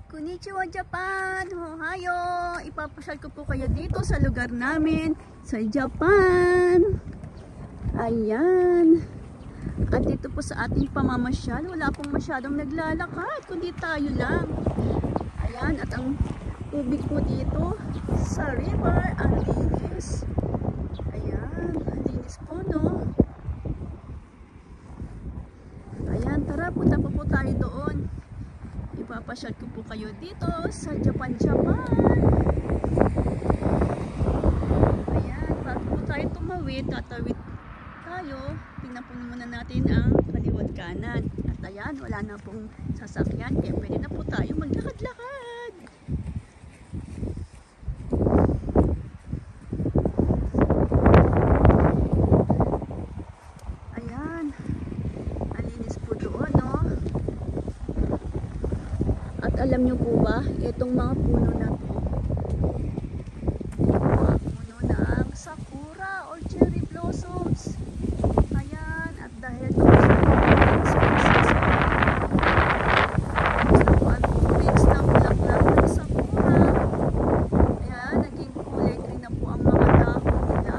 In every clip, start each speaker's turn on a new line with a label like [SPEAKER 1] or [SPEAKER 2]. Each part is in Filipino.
[SPEAKER 1] Konnichiwa Japan! Ohayo! Ipapasyal ko po kayo dito sa lugar namin sa Japan. Ayan. At dito po sa ating pamamasyal, wala pong masyadong naglalakad, kundi tayo lang. Ayan. At ang tubig po dito sa river, ang linis. Ayan. Ang linis po, no? Ayan. Tara, punta po tayo doon. Ipapasyal ko po kayo dito sa Japan. Ayan, bago po tayo tumawid, tatawid tayo. Tingnan po muna natin ang kaliwat kanan. At ayan, wala na pong sasakyan, kaya pwede na po tayo maglakad-lakad. Ayan, alinis po doon, no? At alam nyo po ba, itong mga puno na to, mga puno ng sakura or cherry blossoms. Ayan, at dahil ito sa ang mix ng bulaklak ng sakura. Ayan, naging kulay green na po ang mga dahon nila.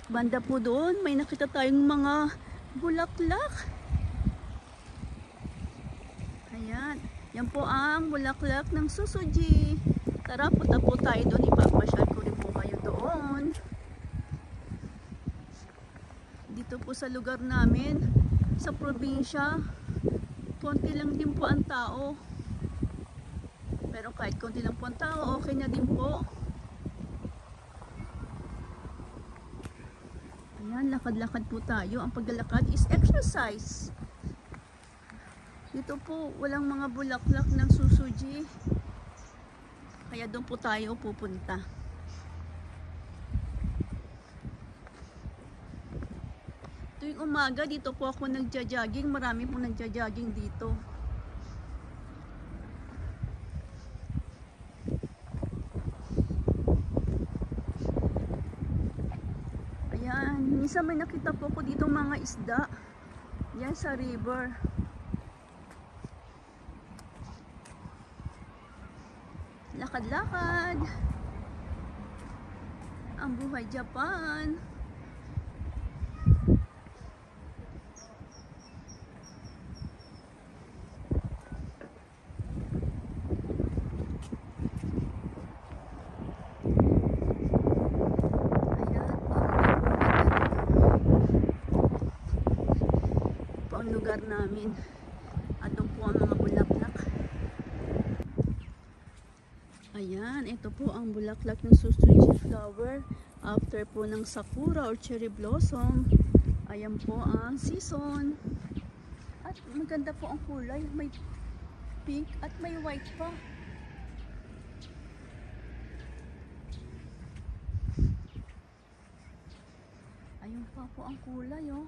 [SPEAKER 1] Banda po doon, may nakita tayong mga bulaklak. Ayan. Yan po ang bulaklak ng susuji. Tara, punta po tayo doon. Ipapasyal ko rin po kayo doon. Dito po sa lugar namin, sa probinsya, konti lang din po ang tao. Pero kahit konti lang po ang tao, okay na din po. Ayan, lakad-lakad po tayo. Ang paglalakad is exercise. Dito po, walang mga bulaklak ng susuji. Kaya doon po tayo pupunta. Tuwing umaga, dito po ako nagja-jogging. Marami po nagja-jogging dito. Minsan may nakita po ko dito mga isda. Yan sa river. Lakad-lakad. Ang buhay Japan. Lugar namin at doon po ang mga bulaklak. Ayan, ito po ang bulaklak ng susuji flower after po ng sakura or cherry blossom. Ayan po ang season at maganda po ang kulay, may pink at may white pa. Ayun pa po ang kulay, oh.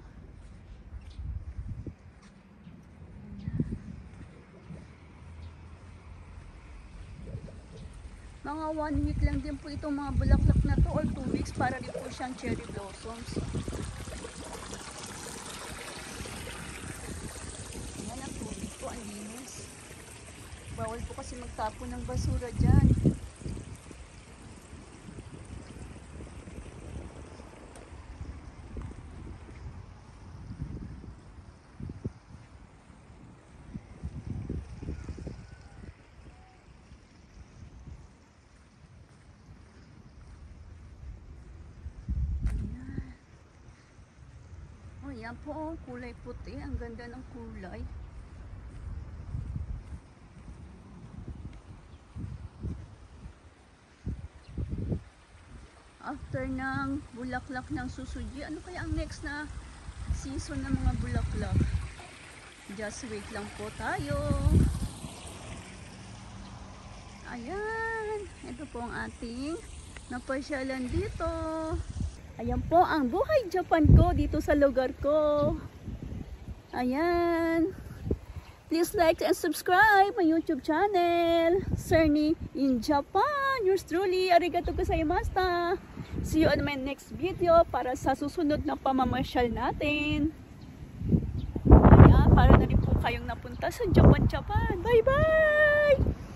[SPEAKER 1] Mga 1 week lang din po itong mga bulaklak na to or 2 weeks para din po siyang cherry blossoms. Ayan ang tubig po, ang linis. Bawal po kasi magtapon ng basura dyan. Yan po, oh, kulay puti. Ang ganda ng kulay. After ng bulaklak ng susuji, ano kaya ang next na season ng mga bulaklak? Just wait lang po tayo. Ayan. Ito po ang ating napasyalan dito. Ayan po ang buhay Japan ko dito sa lugar ko. Ayan. Please like and subscribe my YouTube channel. Cerny in Japan. Yours truly. Arigatou gozaimashita. See you on my next video para sa susunod na pamamasyal natin. Ayan, para na rin po kayong napunta sa Japan. Bye bye!